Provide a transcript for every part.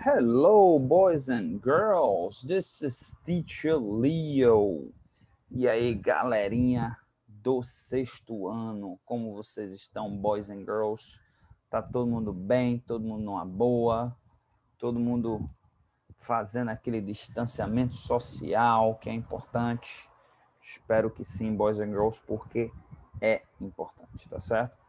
Hello, boys and girls. This is Teacher Leo. E aí, galerinha do sexto ano, como vocês estão, boys and girls? Tá todo mundo bem? Todo mundo numa boa? Todo mundo fazendo aquele distanciamento social que é importante? Espero que sim, boys and girls, porque é importante, tá certo?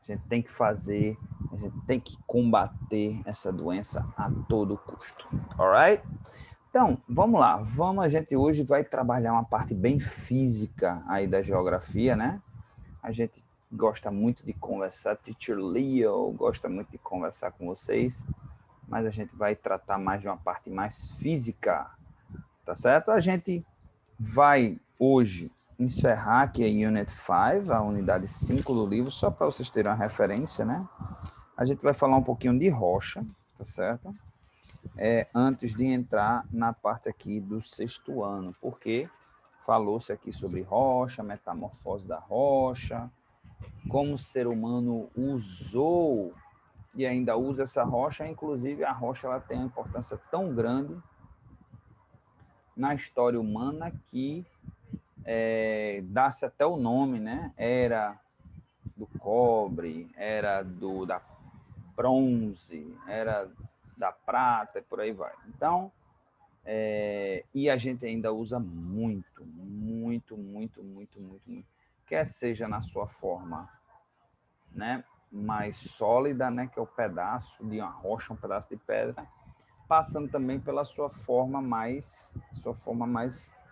A gente tem que fazer, a gente tem que combater essa doença a todo custo, alright? Então, vamos lá, a gente hoje vai trabalhar uma parte bem física aí da geografia, né? A gente gosta muito de conversar, Teacher Leo gosta muito de conversar com vocês, mas a gente vai tratar mais de uma parte mais física, tá certo? A gente vai hoje encerrar aqui a Unit 5, a unidade 5 do livro, só para vocês terem uma referência, né? A gente vai falar um pouquinho de rocha, tá certo? Antes de entrar na parte aqui do sexto ano, porque falou-se aqui sobre rocha, metamorfose da rocha, como o ser humano usou e ainda usa essa rocha, inclusive a rocha ela tem uma importância tão grande na história humana que dá-se até o nome, né? Era do cobre, era da bronze, era da prata e por aí vai. Então, e a gente ainda usa muito, muito, muito, muito, muito, muito. Quer seja na sua forma, né, mais sólida, né, que é o pedaço de uma rocha, um pedaço de pedra, passando também pela sua forma mais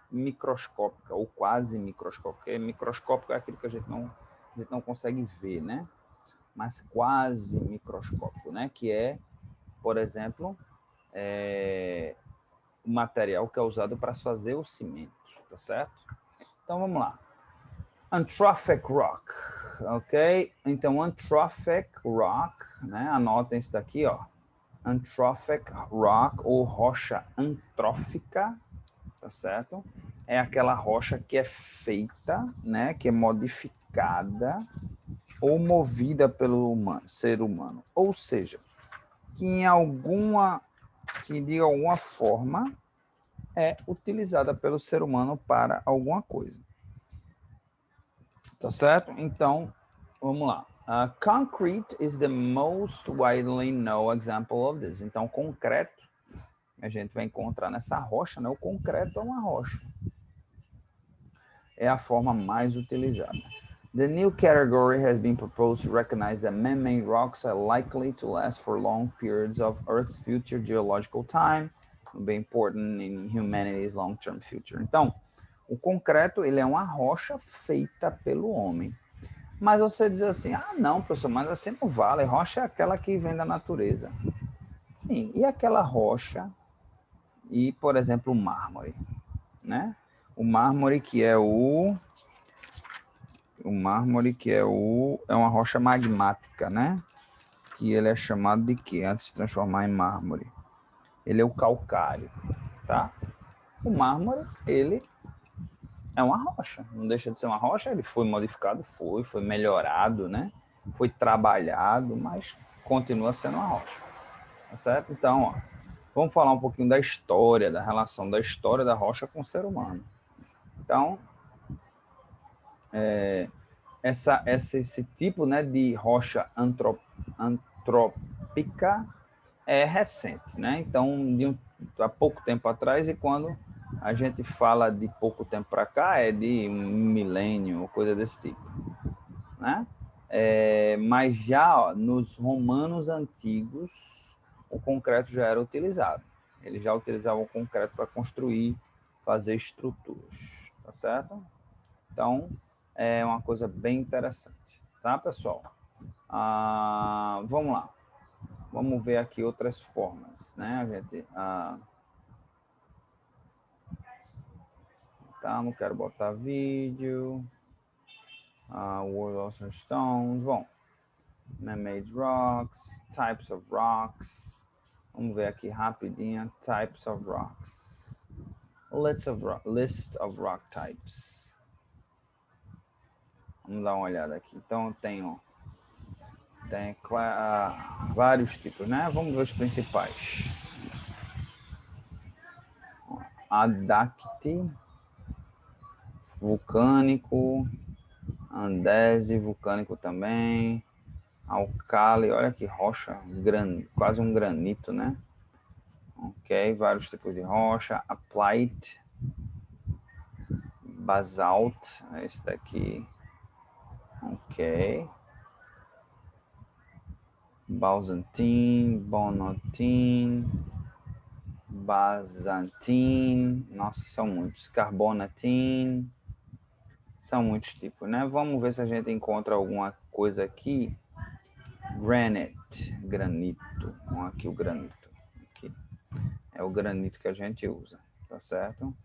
microscópica ou quase microscópica. Microscópico é aquilo que a gente não consegue ver, né? Mas quase microscópico, né? Que é, por exemplo, o material que é usado para fazer o cimento, tá certo? Então vamos lá. Antrophic rock, ok? Então antrophic rock, né? Anotem isso daqui, ó. Antrophic rock ou rocha antrófica, tá certo? É aquela rocha que é feita, né? Que é modificada ou movida pelo ser humano. Ou seja, que de alguma forma é utilizada pelo ser humano para alguma coisa. Tá certo? Então, vamos lá. Concrete is the most widely known example of this. Então, concreto, a gente vai encontrar nessa rocha, né? O concreto é uma rocha. É a forma mais utilizada. The new category has been proposed to recognize that man-made rocks are likely to last for long periods of Earth's future geological time, will be important in humanity's long-term future. Então, o concreto ele é uma rocha feita pelo homem. Mas você diz assim, ah não, professor, mas assim não vale, rocha é aquela que vem da natureza. Sim, e aquela rocha, e por exemplo o mármore, né? O mármore que é é uma rocha magmática, né? Que ele é chamado de quê? Antes de se transformar em mármore. Ele é o calcário, tá? O mármore, ele é uma rocha, não deixa de ser uma rocha, ele foi modificado, foi melhorado, né? Foi trabalhado, mas continua sendo uma rocha, tá certo? Então, ó, vamos falar um pouquinho da história, da relação da história da rocha com o ser humano. Então, esse tipo, né, de rocha antrópica é recente, né? Então, há pouco tempo atrás, e quando a gente fala de pouco tempo para cá, é de um milênio, ou coisa desse tipo, né? Mas já ó, nos romanos antigos, o concreto já era utilizado. Eles já utilizavam o concreto para construir, fazer estruturas, tá certo? Então, é uma coisa bem interessante, tá, pessoal? Vamos lá. Vamos ver aqui outras formas, né? A gente... tá, não quero botar vídeo. World Ocean Stones. Bom, man-made rocks, types of rocks. Vamos ver aqui rapidinho, types of rocks. List of rock types. Vamos dar uma olhada aqui. Então, tem vários tipos, né? Vamos ver os principais. Adacti, vulcânico, andese, vulcânico também, alcali, olha que rocha, quase um granito, né? Ok, vários tipos de rocha, aplyte, basalt, esse daqui, ok, basaltine, bonotine, basaltine, nossa, são muitos, carbonatine, são muitos tipos, né? Vamos ver se a gente encontra alguma coisa aqui. Granite, granito, aqui o granito, aqui. É o granito que a gente usa, tá certo?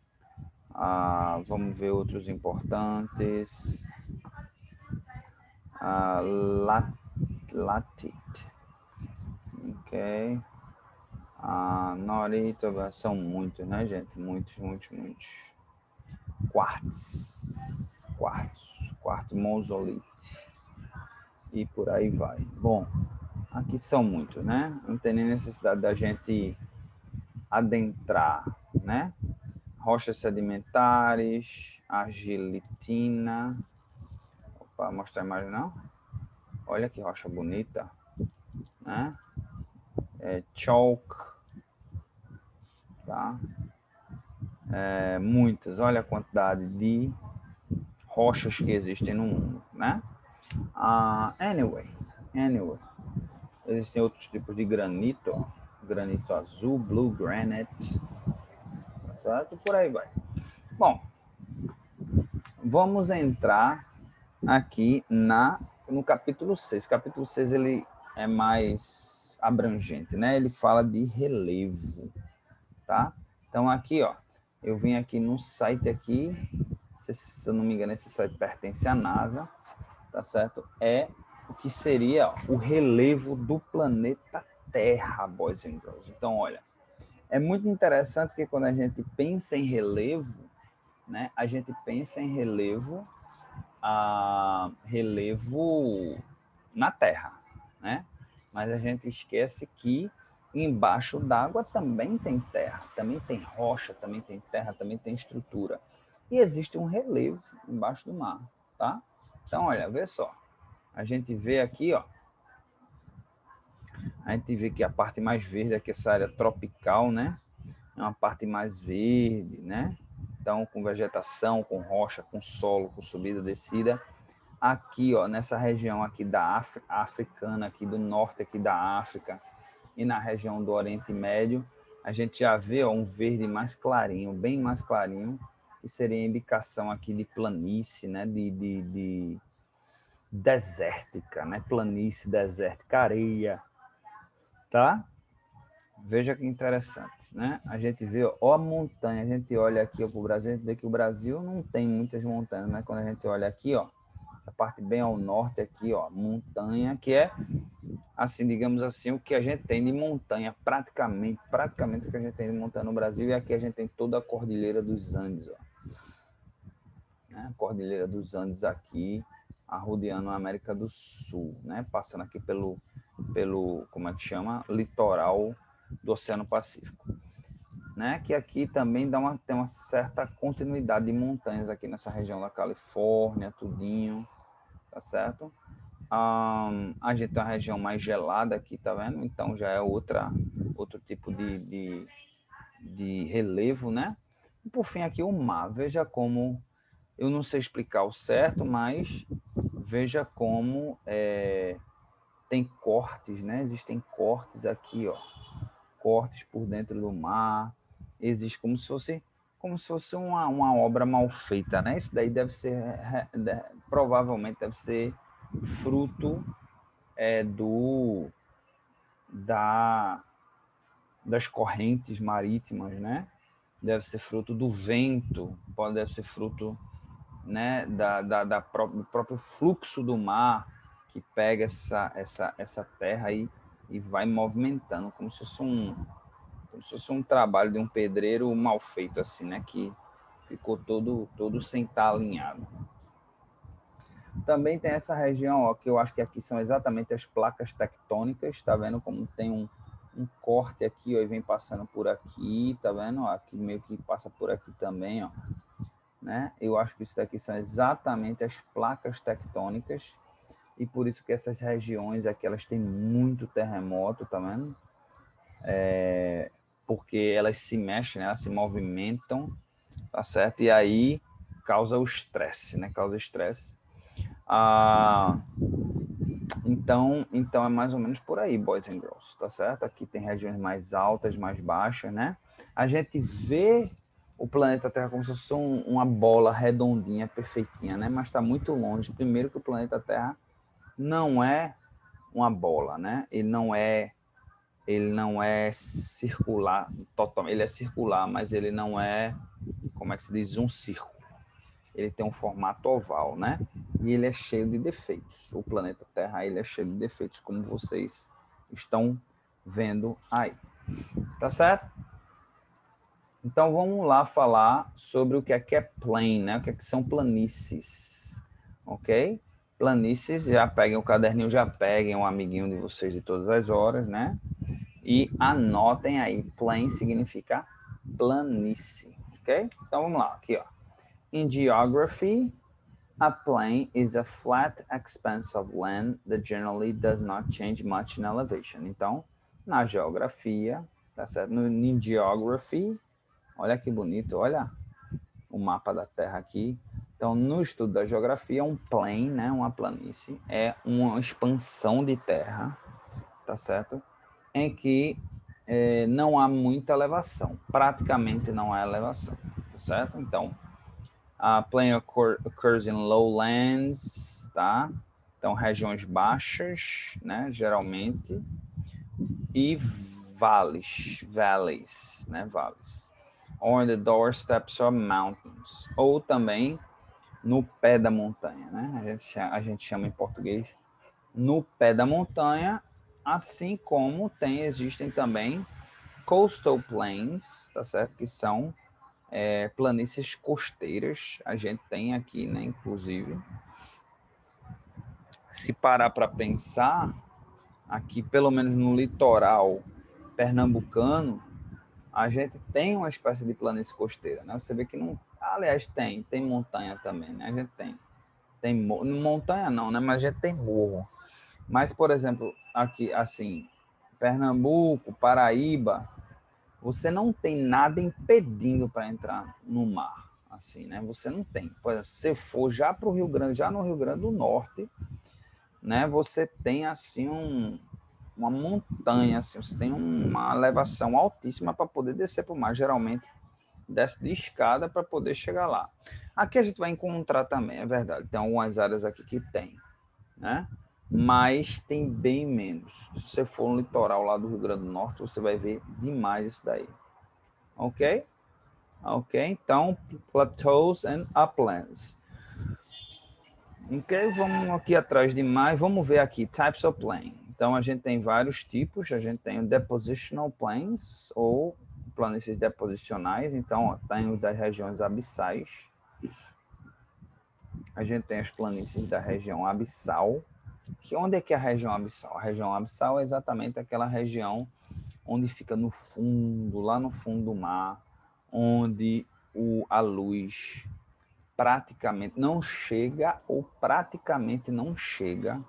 Vamos ver outros importantes. Latite, ok. Norito, são muitos, né, gente? Muitos. Quartzo, mozolite. E por aí vai. Bom, aqui são muitos, né? Não tem nem necessidade da gente adentrar, né? Rochas sedimentares, argilitina. Opa, mostrar a imagem não? Olha que rocha bonita, né? Chalk, tá? Muitas, olha a quantidade de rochas que existem no mundo, né? Anyway, existem outros tipos de granito, ó. Granito azul, blue granite, tá certo? Por aí vai. Bom, vamos entrar aqui no capítulo 6. O capítulo 6 ele é mais abrangente, né? Ele fala de relevo, tá? Então aqui, ó, eu vim aqui no site aqui, se eu não me engano, esse site pertence à NASA, tá certo? É o que seria ó, o relevo do planeta Terra, boys and girls. Então, olha, é muito interessante que quando a gente pensa em relevo, né, a gente pensa em relevo na Terra, né? Mas a gente esquece que embaixo d'água também tem terra, também tem rocha, também tem terra, também tem estrutura. E existe um relevo embaixo do mar, tá? Então, olha, vê só. A gente vê aqui, ó. A gente vê que a parte mais verde aqui, essa área tropical, né? É uma parte mais verde, né? Então, com vegetação, com rocha, com solo, com subida, descida. Aqui, ó, nessa região aqui da africana, aqui do norte aqui da África e na região do Oriente Médio, a gente já vê ó, um verde mais clarinho, bem mais clarinho, que seria indicação aqui de planície, né, de desértica, né, planície desértica, areia, tá? Veja que interessante, né? A gente vê, ó, a montanha, a gente olha aqui para o Brasil, a gente vê que o Brasil não tem muitas montanhas, né? Quando a gente olha aqui, ó, essa parte bem ao norte aqui, ó, montanha, que é, assim, digamos assim, o que a gente tem de montanha, praticamente o que a gente tem de montanha no Brasil, e aqui a gente tem toda a Cordilheira dos Andes, ó. Né? A Cordilheira dos Andes aqui, arrodeando a América do Sul, né? Passando aqui pelo, como é que chama? Litoral do Oceano Pacífico. Né? Que aqui também tem uma certa continuidade de montanhas aqui nessa região da Califórnia, tudinho, tá certo? A gente tem uma região mais gelada aqui, tá vendo? Então já é outro tipo de relevo, né? E por fim aqui o mar, veja como, eu não sei explicar o certo, mas veja como tem cortes, né? Existem cortes aqui, ó, cortes por dentro do mar, existe como se fosse uma obra mal feita, né? Isso daí deve ser, provavelmente deve ser fruto das correntes marítimas, né? Deve ser fruto do vento, deve ser fruto, né, do próprio fluxo do mar que pega essa terra aí e vai movimentando, como se fosse um trabalho de um pedreiro mal feito, assim, né? Que ficou todo sem estar alinhado. Também tem essa região, ó, que eu acho que aqui são exatamente as placas tectônicas, tá vendo como tem um corte aqui, ó, e vem passando por aqui, tá vendo? Ó, aqui meio que passa por aqui também, ó, né? Eu acho que isso daqui são exatamente as placas tectônicas e por isso que essas regiões aqui, elas têm muito terremoto, tá vendo? Porque elas se mexem, né? Elas se movimentam, tá certo? E aí causa o estresse, né? Causa estresse. Então é mais ou menos por aí, boys and girls, tá certo? Aqui tem regiões mais altas, mais baixas, né? A gente vê o planeta Terra como se fosse uma bola redondinha, perfeitinha, né? Mas está muito longe. Primeiro que o planeta Terra não é uma bola, né? Ele não é circular totalmente. Ele é circular, mas ele não é, como é que se diz, um círculo. Ele tem um formato oval, né? E ele é cheio de defeitos. O planeta Terra, ele é cheio de defeitos, como vocês estão vendo aí. Tá certo? Então vamos lá falar sobre o que é plain, né? O que são planícies, ok? Planícies, já peguem o caderninho, já peguem um amiguinho de vocês de todas as horas, né? E anotem aí, plain significa planície, ok? Então vamos lá, aqui ó. In geography, a plain is a flat expanse of land that generally does not change much in elevation. Então, na geografia, tá certo? In geography, olha que bonito, olha o mapa da Terra aqui. Então, no estudo da geografia, um plain, né, uma planície, é uma expansão de terra, tá certo? Em que não há muita elevação, praticamente não há elevação, tá certo? Então, a plain occurs in lowlands, tá? Então, regiões baixas, né, geralmente, e valleys, né, vales. Or on the doorsteps of mountains, ou também no pé da montanha, né? A gente chama em português no pé da montanha, assim como existem também coastal plains, tá certo? Que são planícies costeiras. A gente tem aqui, né? Inclusive, se parar para pensar, aqui pelo menos no litoral pernambucano, a gente tem uma espécie de planície costeira, né? Você vê que não, aliás, tem montanha também, né? A gente tem montanha não, né? Mas a gente tem morro. Mas, por exemplo, aqui, assim, Pernambuco, Paraíba, você não tem nada impedindo para entrar no mar, assim, né? Você não tem. Por exemplo, se você for já para o Rio Grande, já no Rio Grande do Norte, né? Você tem, assim, uma montanha, assim, você tem uma elevação altíssima para poder descer para o mar. Geralmente, desce de escada para poder chegar lá. Aqui a gente vai encontrar também, é verdade, tem algumas áreas aqui que tem, né? Mas tem bem menos. Se você for no litoral lá do Rio Grande do Norte, você vai ver demais isso daí. Ok? Ok? Então, plateaus and uplands. Ok? Vamos aqui atrás de mais. Vamos ver aqui, types of plain. Então, a gente tem vários tipos. A gente tem o depositional plains, ou planícies deposicionais. Então, ó, tem os das regiões abissais. A gente tem as planícies da região abissal. Que onde é que é a região abissal? A região abissal é exatamente aquela região onde fica no fundo, lá no fundo do mar, onde a luz praticamente não chega ou praticamente não chega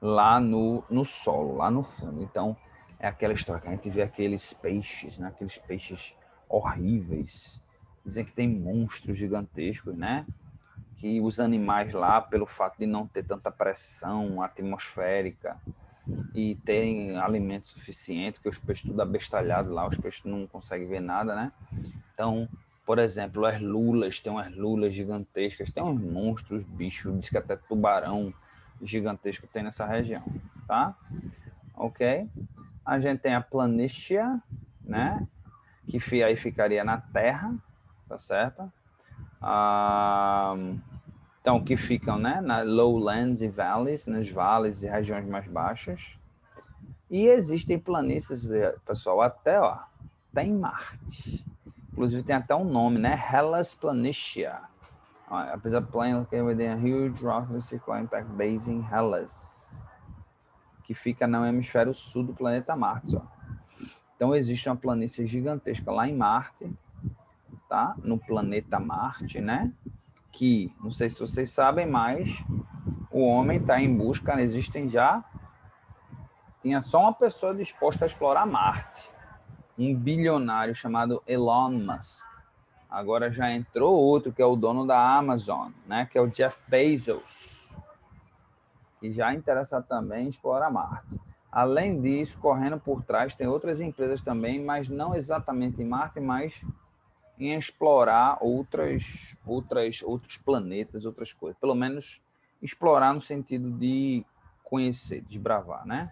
lá no solo, lá no fundo. Então, é aquela história que a gente vê aqueles peixes, né? Aqueles peixes horríveis. Dizem que tem monstros gigantescos, né? Que os animais lá, pelo fato de não ter tanta pressão atmosférica e terem alimento suficiente, que os peixes tudo abestalhado lá, os peixes não conseguem ver nada, né? Então, por exemplo, as lulas, tem umas lulas gigantescas, tem uns monstros, bichos, diz que até tubarão gigantesco tem nessa região, tá? Ok? A gente tem a planícia, né? Que aí ficaria na terra, tá certo? Então, que ficam, né, na lowlands e valleys, nos vales e regiões mais baixas. E existem planícies, pessoal, até em Marte. Inclusive tem até um nome, né? Hellas Planitia. Apesar do plane located within a huge rock circular impact basin Hellas. que fica no hemisfério sul do planeta Marte. Ó. Então, existe uma planície gigantesca lá em Marte, tá? No planeta Marte, né? Que, não sei se vocês sabem, mas o homem está em busca, tinha só uma pessoa disposta a explorar Marte, um bilionário chamado Elon Musk. Agora já entrou outro, que é o dono da Amazon, né? Que é o Jeff Bezos, que já interessa também em explorar Marte. Além disso, correndo por trás, tem outras empresas também, mas não exatamente em Marte, mas em explorar outros planetas, outras coisas. Pelo menos explorar no sentido de conhecer, desbravar, né?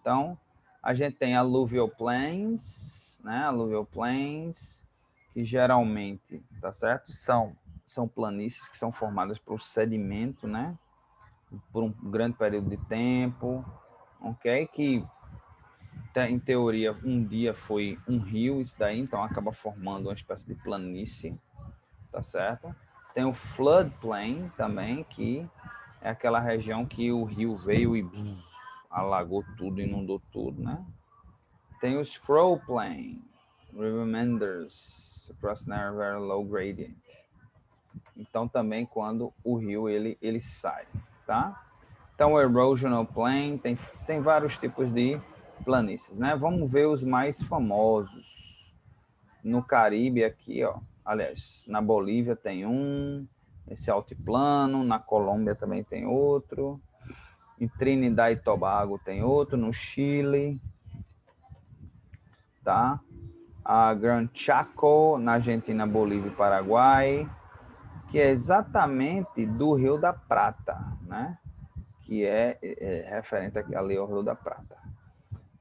Então, a gente tem alluvial plains, né? Alluvial plains, que geralmente, tá certo? São planícies que são formadas por sedimento, né? Por um grande período de tempo, ok? Que em teoria um dia foi um rio, isso daí, então acaba formando uma espécie de planície, tá certo? Tem o floodplain também, que é aquela região que o rio veio e alagou tudo, inundou tudo, né? Tem o scroll plain, river meanders across narrow very low gradient. Então também quando o rio ele sai, tá? Então o erosional plain tem vários tipos de planícies, né? Vamos ver os mais famosos. No Caribe aqui, ó, aliás, na Bolívia tem um, esse altiplano, na Colômbia também tem outro, em Trinidad e Tobago tem outro, no Chile, tá? A Gran Chaco, na Argentina, Bolívia e Paraguai, que é exatamente do Rio da Prata, né? Que é referente ali ao Rio da Prata.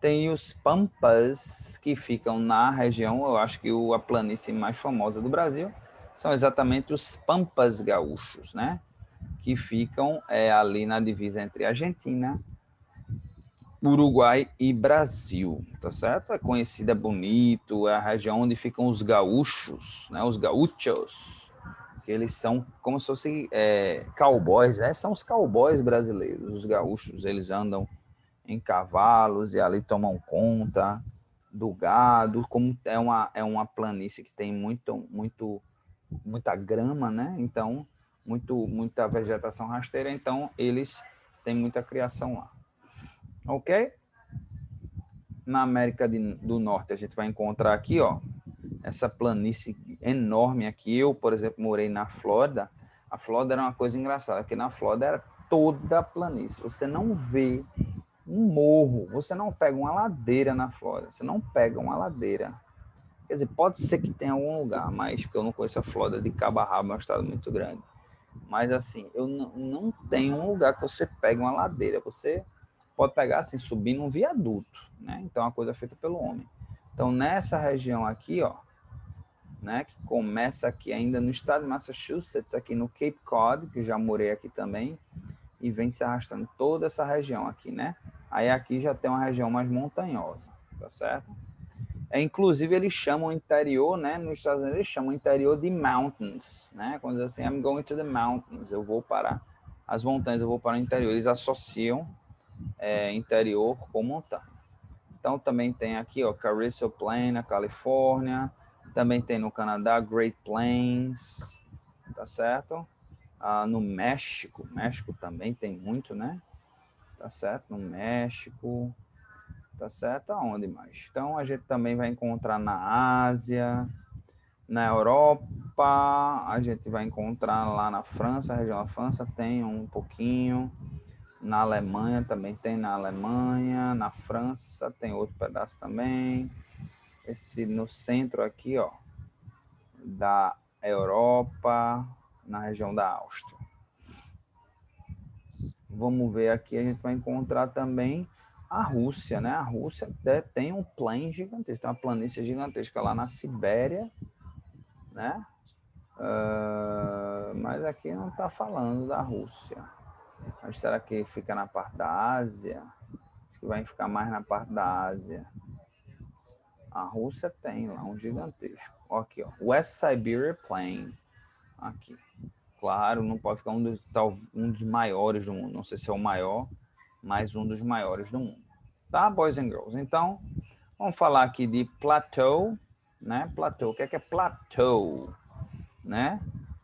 Tem os Pampas, que ficam na região, eu acho que a planície mais famosa do Brasil, são exatamente os Pampas gaúchos, né? Que ficam ali na divisa entre Argentina, Uruguai e Brasil, tá certo? É conhecida, é bonito, é a região onde ficam os gaúchos, né? Os gaúchos, que eles são como se fossem cowboys, né? São os cowboys brasileiros, os gaúchos, eles andam em cavalos e ali tomam conta do gado, como é uma planície que tem muita grama, né? Então, muita vegetação rasteira, então eles têm muita criação lá. Ok? Na América do Norte, a gente vai encontrar aqui, ó, essa planície enorme aqui. Eu, por exemplo, morei na Flórida. A Flórida era uma coisa engraçada, porque na Flórida era toda planície. Você não vê um morro, você não pega uma ladeira na Flórida, você não pega uma ladeira. Quer dizer, pode ser que tenha algum lugar, mas porque eu não conheço a Flórida de cabo a rabo, é um estado muito grande. Mas assim, eu não tenho um lugar que você pegue uma ladeira. Você pode pegar assim, subir num viaduto, né? Então é uma coisa feita pelo homem. Então nessa região aqui, ó, né, que começa aqui ainda no estado de Massachusetts, aqui no Cape Cod, que eu já morei aqui também, e vem se arrastando toda essa região aqui, né? Aí aqui já tem uma região mais montanhosa, tá certo? Inclusive eles chamam o interior, né? Nos Estados Unidos eles chamam o interior de mountains, né? Quando dizem assim, I'm going to the mountains, eu vou para as montanhas, eu vou para o interior. Eles associam interior com montanha. Então também tem aqui, ó, Carrizo Plain, na Califórnia. Também tem no Canadá, Great Plains, tá certo? No México também tem muito, né? Tá certo? No México, tá certo? Aonde mais? Então a gente também vai encontrar na Ásia, na Europa, a gente vai encontrar lá na França, a região da França tem um pouquinho, na Alemanha também tem, na Alemanha, na França tem outro pedaço também, esse no centro aqui, ó, da Europa, na região da Áustria. Vamos ver aqui, a gente vai encontrar também a Rússia, né? A Rússia tem um plain gigantesco, tem uma planície gigantesca lá na Sibéria, né? Mas aqui não está falando da Rússia. Mas será que fica na parte da Ásia? Acho que vai ficar mais na parte da Ásia. A Rússia tem lá um gigantesco. Aqui, ó, West Siberia Plain. Aqui. Claro, não pode ficar um dos maiores do mundo. Não sei se é o maior, mas um dos maiores do mundo. Tá, boys and girls? Então, vamos falar aqui de plateau, né? Plateau, o que é plateau, né?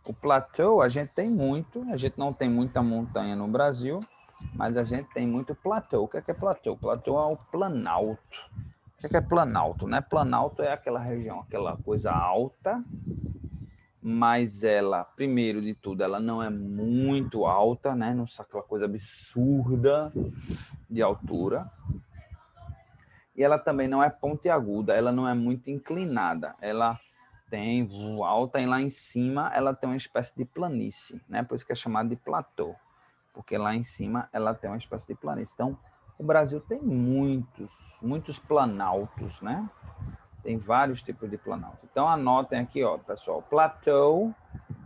O plateau a gente tem muito, a gente não tem muita montanha no Brasil, mas a gente tem muito plateau. O que é plateau? Plateau é o planalto. O que é planalto, né? Planalto é aquela região, aquela coisa alta, mas ela, primeiro de tudo, ela não é muito alta, né? Não é aquela coisa absurda de altura. E ela também não é pontiaguda, ela não é muito inclinada. Ela tem alta e lá em cima ela tem uma espécie de planície, né? Por isso que é chamada de platô, porque lá em cima ela tem uma espécie de planície. Então, o Brasil tem muitos planaltos, né? Tem vários tipos de planalto. Então, anotem aqui, ó, pessoal. Plateau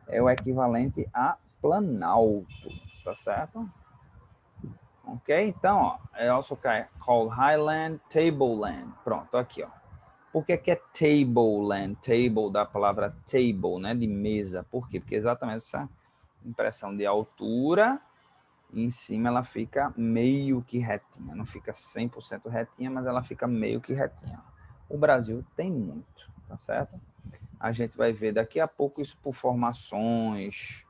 é o equivalente a planalto, tá certo? Ok? Então, ó, é also called highland, tableland. Pronto, aqui, ó. Por que é tableland? Table da palavra table, né? De mesa. Por quê? Porque exatamente essa impressão de altura, e em cima ela fica meio que retinha. Não fica 100% retinha, mas ela fica meio que retinha. O Brasil tem muito, tá certo? A gente vai ver daqui a pouco isso por formações,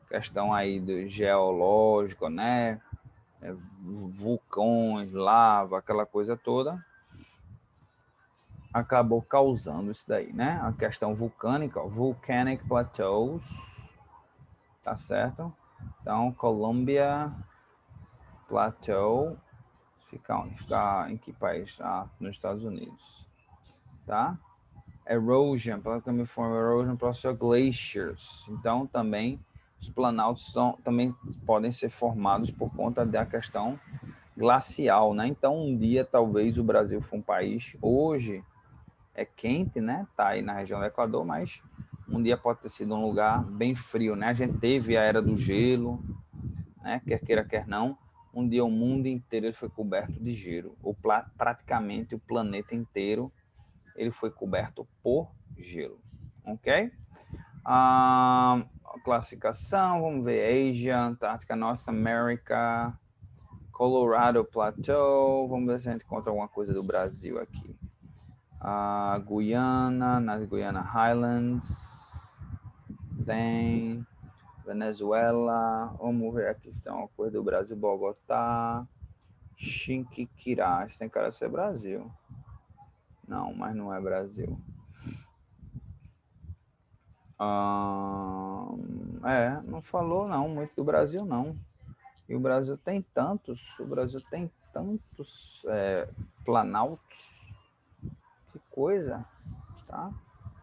questão aí do geológico, né? Vulcões, lava, aquela coisa toda, acabou causando isso daí, né? A questão vulcânica, ó, volcanic plateaus, tá certo? Então, Columbia Plateau, fica onde? Fica em que país? Ah, nos Estados Unidos, tá? Erosion, erosion process of glaciers. Então, também os planaltos também podem ser formados por conta da questão glacial, né? Então, um dia talvez o Brasil for um país, hoje é quente, né? Tá aí na região do Equador, mas um dia pode ter sido um lugar bem frio, né? A gente teve a era do gelo, né? Quer queira, quer não. Um dia o mundo inteiro foi coberto de gelo, ou praticamente o planeta inteiro ele foi coberto por gelo, ok? A classificação, vamos ver, Ásia, Antártica, North America, Colorado Plateau, vamos ver se a gente encontra alguma coisa do Brasil aqui. Guiana, nas Guiana Highlands, tem Venezuela, vamos ver aqui se tem uma coisa do Brasil, Bogotá, Chinquiquirá, tem cara de ser Brasil. Não, mas não é Brasil. Não falou não, muito do Brasil não. E o Brasil tem tantos, planaltos, que coisa, tá?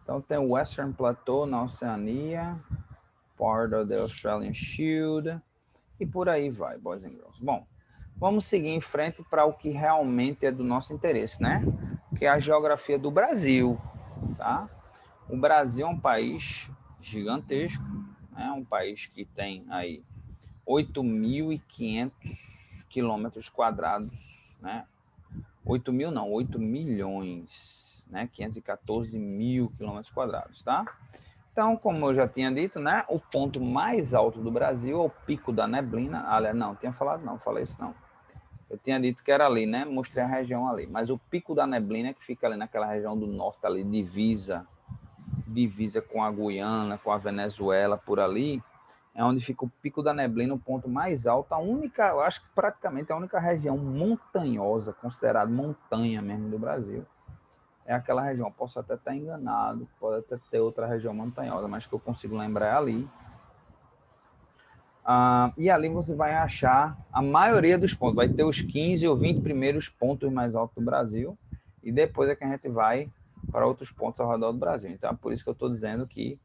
Então tem o Western Plateau na Oceania, part of the Australian Shield, e por aí vai, boys and girls. Bom, vamos seguir em frente para o que realmente é do nosso interesse, né? Que é a geografia do Brasil, tá? O Brasil é um país gigantesco, né? Um país que tem aí 8.500 quilômetros quadrados, né? 8 mil não, 8 milhões, né? 514 mil quilômetros quadrados, tá? Então, como eu já tinha dito, né? O ponto mais alto do Brasil é o Pico da Neblina. Aliás, não, tinha falado não, falei isso não. Eu tinha dito que era ali, né? Mostrei a região ali. Mas o Pico da Neblina, que fica ali naquela região do norte, ali, divisa com a Guiana, com a Venezuela, por ali, é onde fica o Pico da Neblina, o ponto mais alto, a única, eu acho que praticamente a única região montanhosa, considerada montanha mesmo do Brasil, é aquela região. Posso até estar enganado, pode até ter outra região montanhosa, mas que eu consigo lembrar é ali. E ali você vai achar a maioria dos pontos, vai ter os 15 ou 20 primeiros pontos mais altos do Brasil, e depois é que a gente vai para outros pontos ao redor do Brasil. Então é por isso que eu estou dizendo que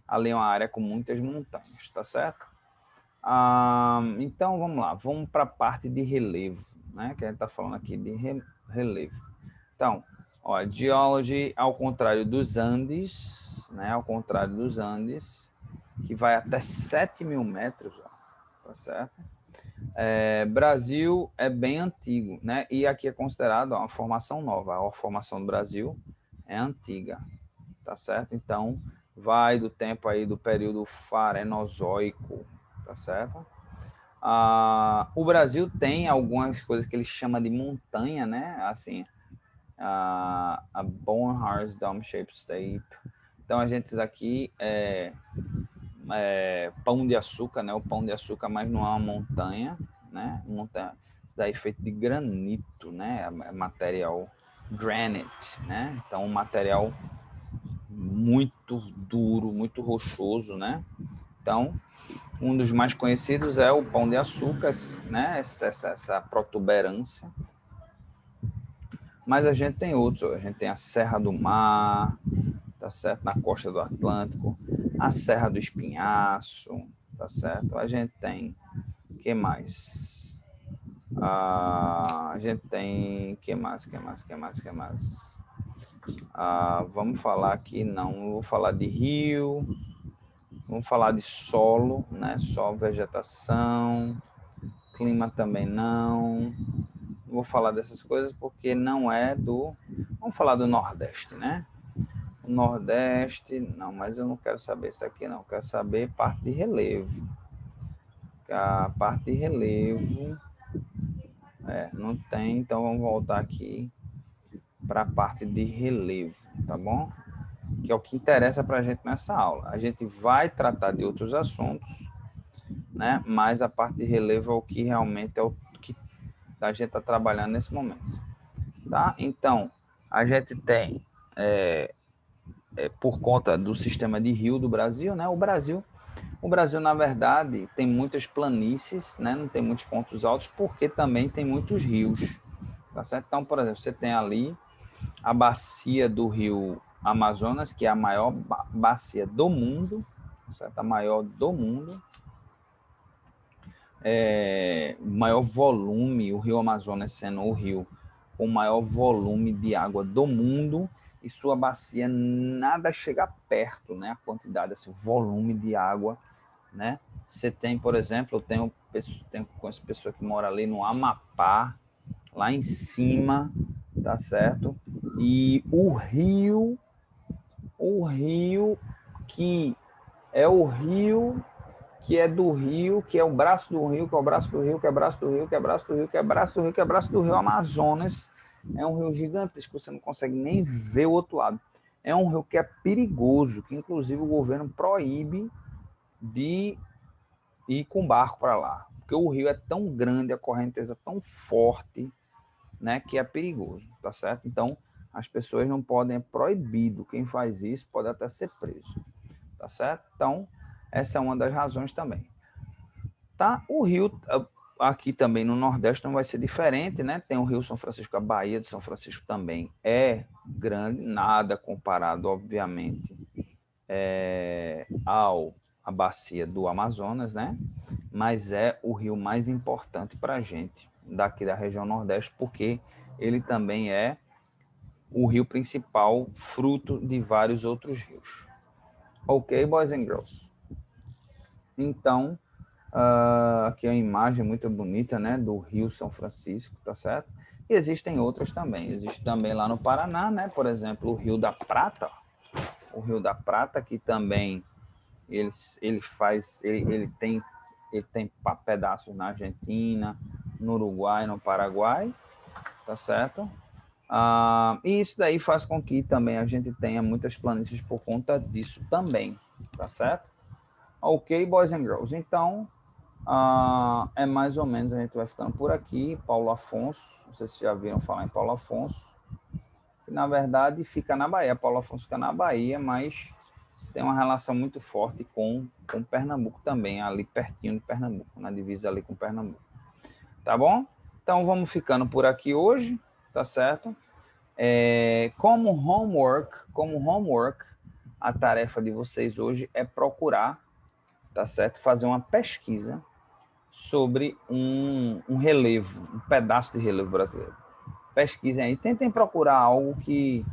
ali é uma área com muitas montanhas, tá certo? Então vamos lá, vamos para a parte de relevo, né? Que a gente está falando aqui de relevo. Então, ó, Geology, ao contrário dos Andes, né? Ao contrário dos Andes, que vai até 7.000 metros, ó, tá certo? Brasil é bem antigo, né? E aqui é considerado uma formação nova. A formação do Brasil é antiga, tá certo? Então, vai do tempo aí do período Farenozoico, tá certo? O Brasil tem algumas coisas que ele chama de montanha, né? Assim, a Bornholm Dome Shape Steppe. Então a gente aqui pão de açúcar, né? O pão de açúcar, mas não é uma montanha, né? Montanha, isso daí é feito de granito, né? É material granite, né? Então um material muito duro, muito rochoso, né? Então um dos mais conhecidos é o pão de açúcar, né? Essa protuberância. Mas a gente tem outros, a gente tem a Serra do Mar, tá certo? Na costa do Atlântico, a Serra do Espinhaço, tá certo? A gente tem, o que mais? A gente tem, que mais? Vamos falar aqui, não vou falar de rio, vamos falar de solo, né? Só vegetação, clima também não. Vou falar dessas coisas porque não é do... Vamos falar do Nordeste, né? O Nordeste, não, mas eu não quero saber isso aqui, não. Eu quero saber parte de relevo. A parte de relevo... não tem, então vamos voltar aqui para a parte de relevo, tá bom? Que é o que interessa para a gente nessa aula. A gente vai tratar de outros assuntos, né? Mas a parte de relevo é o que realmente é o que a gente está trabalhando nesse momento, tá? Então, a gente tem, por conta do sistema de rio do Brasil, né? O Brasil, na verdade, tem muitas planícies, né? Não tem muitos pontos altos, porque também tem muitos rios, tá certo? Então, por exemplo, você tem ali a bacia do rio Amazonas, que é a maior bacia do mundo, certo? A maior do mundo. Maior volume, o rio Amazonas sendo o rio com maior volume de água do mundo, e sua bacia nada chega perto, né? A quantidade, assim, volume de água, né? Você tem, por exemplo, eu conheço pessoa que mora ali no Amapá, lá em cima, tá certo? E o rio que é o rio que é do rio, que é o braço do rio, que é o braço do rio, que é o braço do rio, que é o braço do rio, que é o braço do rio, que é o braço do rio Amazonas. É um rio gigantesco, você não consegue nem ver o outro lado. É um rio que é perigoso, que inclusive o governo proíbe de ir com barco para lá, porque o rio é tão grande, a correnteza tão forte, né, que é perigoso, tá certo? Então, as pessoas não podem, é proibido, quem faz isso pode até ser preso, tá certo? Então, essa é uma das razões também. Tá? O rio aqui também no Nordeste não vai ser diferente, né? Tem o Rio São Francisco, a Baía de São Francisco também é grande, nada comparado, obviamente, ao a bacia do Amazonas, né? Mas é o rio mais importante para a gente daqui da região Nordeste, porque ele também é o rio principal, fruto de vários outros rios. Ok, boys and girls? Então, aqui é uma imagem muito bonita, né, do Rio São Francisco, tá certo? E existem outras também. Existe também lá no Paraná, né, por exemplo, o Rio da Prata. O Rio da Prata, que também ele tem pedaços na Argentina, no Uruguai, no Paraguai, tá certo? E isso daí faz com que também a gente tenha muitas planícies por conta disso também, tá certo? Ok, boys and girls. Então, é mais ou menos, a gente vai ficando por aqui. Paulo Afonso, não sei se já viram falar em Paulo Afonso, que na verdade fica na Bahia. Paulo Afonso fica na Bahia, mas tem uma relação muito forte com Pernambuco também, ali pertinho de Pernambuco, na divisa ali com Pernambuco. Tá bom? Então vamos ficando por aqui hoje, tá certo? Como homework, a tarefa de vocês hoje é procurar, tá certo? Fazer uma pesquisa sobre um relevo, um pedaço de relevo brasileiro. Pesquisem aí, tentem procurar algo que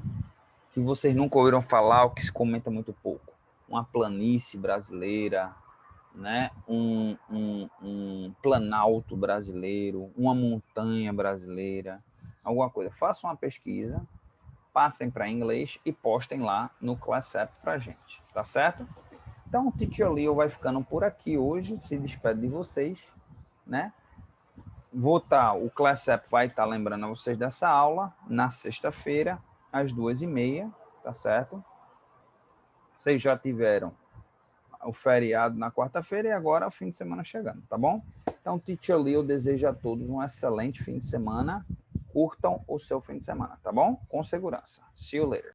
vocês nunca ouviram falar, ou que se comenta muito pouco. Uma planície brasileira, né? um planalto brasileiro, uma montanha brasileira, alguma coisa. Façam uma pesquisa, passem para inglês e postem lá no Class App para a gente, tá certo? Então, o Teacher Leo vai ficando por aqui hoje, se despede de vocês, né? O Class App vai estar lembrando a vocês dessa aula na sexta-feira, às 2h30, tá certo? Vocês já tiveram o feriado na quarta-feira e agora o fim de semana chegando, tá bom? Então, Teacher Leo deseja a todos um excelente fim de semana. Curtam o seu fim de semana, tá bom? Com segurança. See you later.